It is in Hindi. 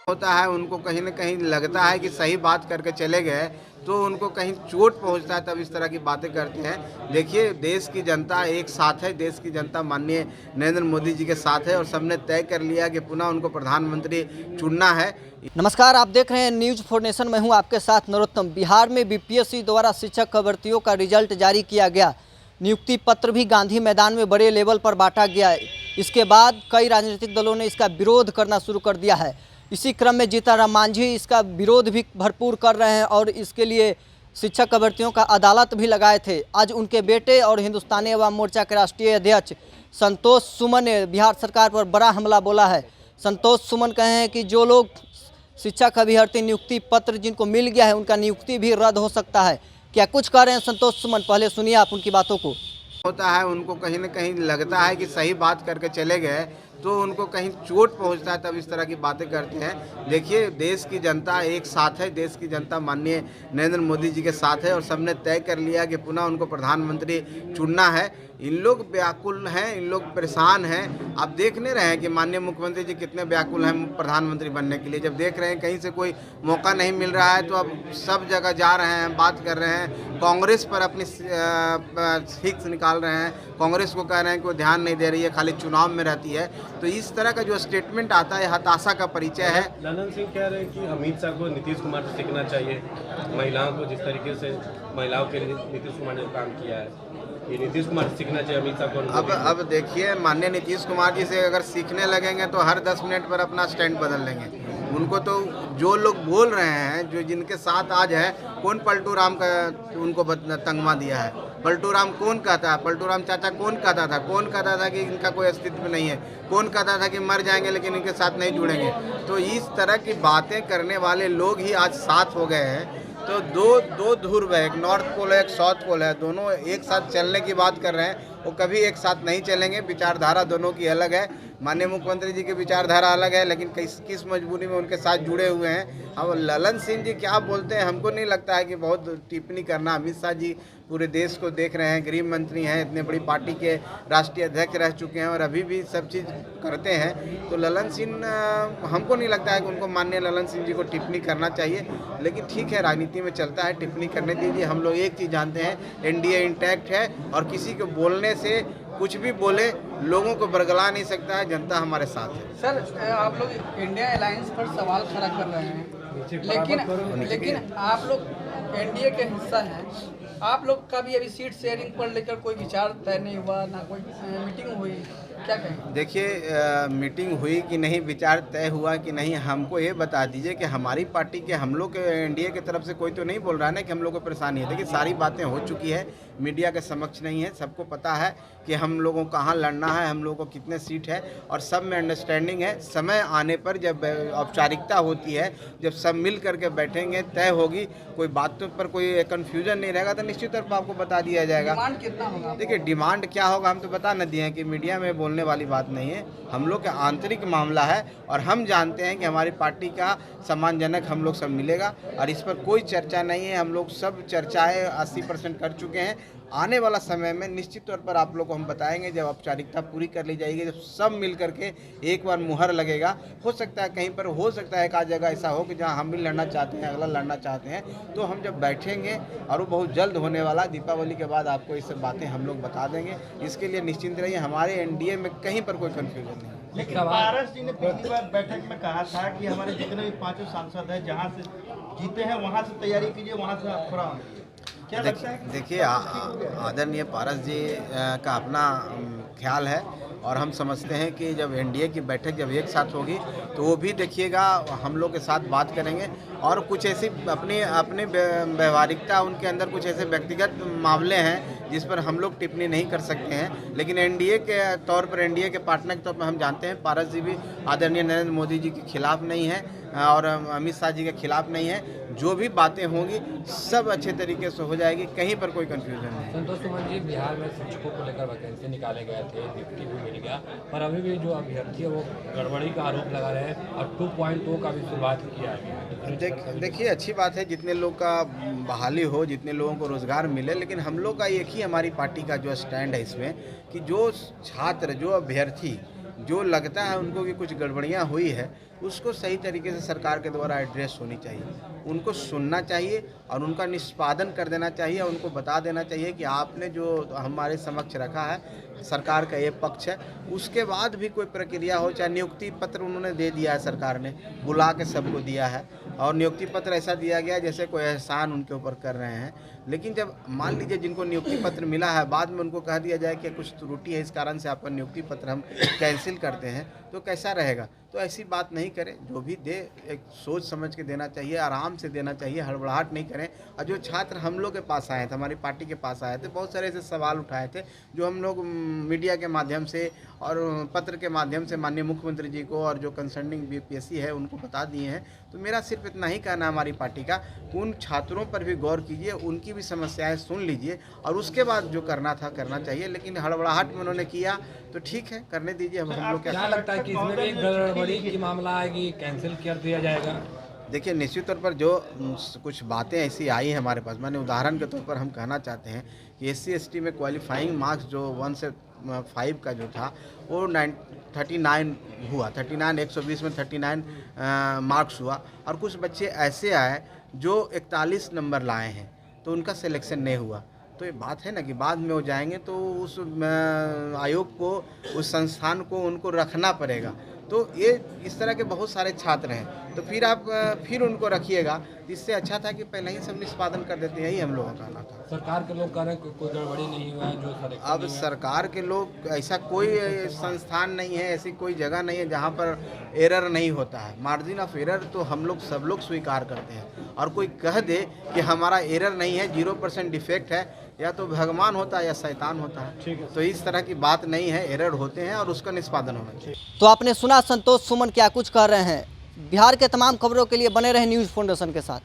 होता है उनको कहीं न कहीं लगता है कि सही बात करके चले गए तो उनको कहीं चोट पहुंचता है, तब इस तरह की बातें करते हैं। देखिए, देश की जनता एक साथ है, देश की जनता माननीय नरेंद्र मोदी जी के साथ है और सबने तय कर लिया कि पुनः उनको प्रधानमंत्री चुनना है। नमस्कार, आप देख रहे हैं न्यूज फॉर नेशन। मैं हूं आपके साथ नरोत्तम। बिहार में बीपीएससी द्वारा शिक्षक भर्तियों का रिजल्ट जारी किया गया। नियुक्ति पत्र भी गांधी मैदान में बड़े लेवल पर बांटा गया। इसके बाद कई राजनीतिक दलों ने इसका विरोध करना शुरू कर दिया है। इसी क्रम में जीतनराम मांझी इसका विरोध भी भरपूर कर रहे हैं और इसके लिए शिक्षक भर्तियों का अदालत भी लगाए थे। आज उनके बेटे और हिंदुस्तानी अवाम मोर्चा के राष्ट्रीय अध्यक्ष संतोष सुमन ने बिहार सरकार पर बड़ा हमला बोला है। संतोष सुमन कहे हैं कि जो लोग शिक्षक अभ्यर्थी नियुक्ति पत्र जिनको मिल गया है उनका नियुक्ति भी रद्द हो सकता है। क्या कुछ कह रहे हैं संतोष सुमन, पहले सुनिए आप उनकी बातों को। होता है उनको कहीं न कहीं लगता है कि सही बात करके चले गए तो उनको कहीं चोट पहुंचता है, तब इस तरह की बातें करते हैं। देखिए, देश की जनता एक साथ है, देश की जनता माननीय नरेंद्र मोदी जी के साथ है और सबने तय कर लिया कि पुनः उनको प्रधानमंत्री चुनना है। इन लोग व्याकुल हैं, इन लोग परेशान हैं। आप देख नहीं रहे हैं कि माननीय मुख्यमंत्री जी कितने व्याकुल हैं प्रधानमंत्री बनने के लिए। जब देख रहे हैं कहीं से कोई मौका नहीं मिल रहा है तो अब सब जगह जा रहे हैं, बात कर रहे हैं, कांग्रेस पर अपनी हिक्स निकाल रहे हैं, कांग्रेस को कह रहे हैं कि वो ध्यान नहीं दे रही है, खाली चुनाव में रहती है। तो इस तरह का जो स्टेटमेंट आता है हताशा का परिचय है। ललन सिंह कह रहे हैं कि अमित शाह को नीतीश कुमार से सीखना चाहिए। महिलाओं को जिस तरीके से महिलाओं के लिए नीतीश कुमार ने काम किया है, ये नीतीश कुमार से सीखना चाहिए अमित शाह को। अब देखिए, माननीय नीतीश कुमार जी से अगर सीखने लगेंगे तो हर 10 मिनट पर अपना स्टैंड बदल लेंगे। उनको तो जो लोग बोल रहे हैं, जो जिनके साथ आज है, कौन पलटू राम का उनको तंगमा दिया है? पलटू राम कौन कहता है? पलटू राम चाचा कौन कहता था? कौन कहता था कि इनका कोई अस्तित्व नहीं है? कौन कहता था कि मर जाएंगे लेकिन इनके साथ नहीं जुड़ेंगे? तो इस तरह की बातें करने वाले लोग ही आज साथ हो गए हैं। तो दो ध्रुव है, एक नॉर्थ पोल है, एक साउथ पोल है, दोनों एक साथ चलने की बात कर रहे हैं। वो कभी एक साथ नहीं चलेंगे। विचारधारा दोनों की अलग है। माननीय मुख्यमंत्री जी की विचारधारा अलग है, लेकिन किस मजबूरी में उनके साथ जुड़े हुए हैं। अब ललन सिंह जी क्या बोलते हैं, हमको नहीं लगता है कि बहुत टिप्पणी करना। अमित शाह जी पूरे देश को देख रहे हैं, गृह मंत्री हैं, इतने बड़ी पार्टी के राष्ट्रीय अध्यक्ष रह चुके हैं और अभी भी सब चीज़ करते हैं। तो ललन सिंह, हमको नहीं लगता है कि उनको माननीय ललन सिंह जी को टिप्पणी करना चाहिए। लेकिन ठीक है, राजनीति में चलता है, टिप्पणी करने दीजिए। हम लोग एक चीज़ जानते हैं, एनडीए इंटैक्ट है और किसी को बोलने से कुछ भी बोले लोगों को बरगला नहीं सकता है। जनता हमारे साथ है। सर, आप लोग इंडिया अलायंस पर सवाल खड़ा कर रहे हैं, लेकिन आप लोग एनडीए के हिस्सा हैं। आप लोग का भी अभी सीट शेयरिंग पर लेकर कोई विचार तय नहीं हुआ, ना कोई मीटिंग हुई, क्या कहें? देखिए, मीटिंग हुई कि नहीं, विचार तय हुआ कि नहीं, हमको ये बता दीजिए कि हमारी पार्टी के, हम लोग के एनडीए की तरफ से कोई तो नहीं बोल रहा है ना कि हम लोग को परेशानी है। देखिए, सारी बातें हो चुकी है, मीडिया के समक्ष नहीं है, सबको पता है कि हम लोगों को कहाँ लड़ना है, हम लोगों को कितने सीट है और सब में अंडरस्टैंडिंग है। समय आने पर जब औपचारिकता होती है, जब सब मिल करके बैठेंगे, तय होगी, कोई बातों पर कोई कन्फ्यूजन नहीं रहेगा तो निश्चित तौर पर आपको बता दिया जाएगा। डिमांड कितना होगा? देखिए, डिमांड क्या होगा हम तो बता न दिए हैं कि मीडिया में बोलने वाली बात नहीं है। हम लोग का आंतरिक मामला है और हम जानते हैं कि हमारी पार्टी का सम्मानजनक हम लोग सब मिलेगा और इस पर कोई चर्चा नहीं है। हम लोग सब चर्चाएं 80% कर चुके हैं। आने वाला समय में निश्चित तौर पर आप लोग को हम बताएंगे, जब औपचारिकता पूरी कर ली जाएगी, जब सब मिल करके एक बार मुहर लगेगा। हो सकता है कहीं पर, हो सकता है एक आध जगह ऐसा हो कि जहां हम भी लड़ना चाहते हैं, अगला लड़ना चाहते हैं, तो हम जब बैठेंगे और वो बहुत जल्द होने वाला, दीपावली के बाद आपको ये सब बातें हम लोग बता देंगे। इसके लिए निश्चिंत रहिए, हमारे एनडीए में कहीं पर कोई कन्फ्यूजन नहीं है। लेकिन पारस जी ने पिछली बार बैठक में कहा था कि हमारे जितने भी 5 सांसद हैं, जहां से जीते हैं वहां से तैयारी कीजिए, वहां से आप थोड़ा क्या लगता है? देखिए, आदरणीय पारस जी का अपना ख्याल है और हम समझते हैं कि जब एनडीए की बैठक जब एक साथ होगी तो वो भी देखिएगा, हम लोग के साथ बात करेंगे और कुछ ऐसी अपने व्यवहारिकता, उनके अंदर कुछ ऐसे व्यक्तिगत मामले हैं जिस पर हम लोग टिप्पणी नहीं कर सकते हैं। लेकिन एनडीए के तौर पर, एनडीए के पार्टनर के तौर पर हम जानते हैं पारस जी भी आदरणीय नरेंद्र मोदी जी के खिलाफ नहीं है और अमित शाह जी के खिलाफ नहीं है। जो भी बातें होंगी सब अच्छे तरीके से हो जाएगी, कहीं पर कोई कंफ्यूजन नहीं। संतोष सुमन जी, बिहार में शिक्षकों को लेकर वैकेंसी निकाले गए थे, नियुक्ति भी मिल गया, पर अभी भी जो अभ्यर्थी है वो गड़बड़ी का आरोप लगा रहे हैं और 2.2 का भी शुरुआत किया है। देखिए, अच्छी बात है जितने लोग का बहाली हो, जितने लोगों को रोज़गार मिले, लेकिन हम लोग का एक ही, हमारी पार्टी का जो स्टैंड है इसमें कि जो छात्र, जो अभ्यर्थी जो लगता है उनको कि कुछ गड़बड़ियाँ हुई है उसको सही तरीके से सरकार के द्वारा एड्रेस होनी चाहिए, उनको सुनना चाहिए और उनका निष्पादन कर देना चाहिए। उनको बता देना चाहिए कि आपने जो हमारे समक्ष रखा है सरकार का ये पक्ष है, उसके बाद भी कोई प्रक्रिया हो, चाहे नियुक्ति पत्र उन्होंने दे दिया है, सरकार ने बुला के सबको दिया है और नियुक्ति पत्र ऐसा दिया गया जैसे कोई एहसान उनके ऊपर कर रहे हैं। लेकिन जब मान लीजिए जिनको नियुक्ति पत्र मिला है बाद में उनको कह दिया जाए कि कुछ त्रुटि है इस कारण से आपका नियुक्ति पत्र हम कैंसिल करते हैं, तो कैसा रहेगा। तो ऐसी बात नहीं करें, जो भी दे एक सोच समझ के देना चाहिए, आराम से देना चाहिए, हड़बड़ाहट नहीं करें। और जो छात्र हम लोग के पास आए थे, हमारी पार्टी के पास आए थे, बहुत सारे ऐसे सवाल उठाए थे जो हम लोग मीडिया के माध्यम से और पत्र के माध्यम से माननीय मुख्यमंत्री जी को और जो कंसर्निंग बीपीएससी है उनको बता दिए हैं। तो मेरा सिर्फ इतना ही कहना है हमारी पार्टी का, उन छात्रों पर भी गौर कीजिए, उनकी भी समस्याएं सुन लीजिए और उसके बाद जो करना था करना चाहिए। लेकिन हड़बड़ाहट में उन्होंने किया तो ठीक है, करने दीजिए। हम लोग क्या लगता है कि इसमें भी गड़बड़ी की मामला आएगी, कैंसिल कर दिया जाएगा? देखिए, निश्चित तौर पर जो कुछ बातें ऐसी आई हैं हमारे पास, मैंने उदाहरण के तौर पर हम कहना चाहते हैं कि SC/ST में क्वालिफाइंग मार्क्स जो 1 से 5 का जो था वो 39 हुआ, 39 120 में 39 मार्क्स हुआ और कुछ बच्चे ऐसे आए जो 41 नंबर लाए हैं तो उनका सिलेक्शन नहीं हुआ। तो ये बात है ना कि बाद में वो जाएंगे तो उस आयोग को, उस संस्थान को उनको रखना पड़ेगा। तो ये इस तरह के बहुत सारे छात्र हैं, तो फिर आप फिर उनको रखिएगा। इससे अच्छा था कि पहले ही सब निष्पादन कर देते, यही हम लोगों का कहना था। सरकार के लोग कह रहे हैं कि कोई गड़बड़ी नहीं हुआ है, जो सिलेक्शन अब सरकार के लोग, ऐसा कोई संस्थान नहीं है, ऐसी कोई जगह नहीं है जहाँ पर एरर नहीं होता है। मार्जिन ऑफ एरर तो हम लोग सब लोग स्वीकार करते हैं और कोई कह दे कि हमारा एरर नहीं है, 0% डिफेक्ट है, या तो भगवान होता है या शैतान होता है। तो इस तरह की बात नहीं है, एरर होते हैं और उसका निष्पादन होना चाहिए। तो आपने सुना संतोष सुमन क्या कुछ कह रहे हैं। बिहार के तमाम खबरों के लिए बने रहे न्यूज़ फाउंडेशन के साथ।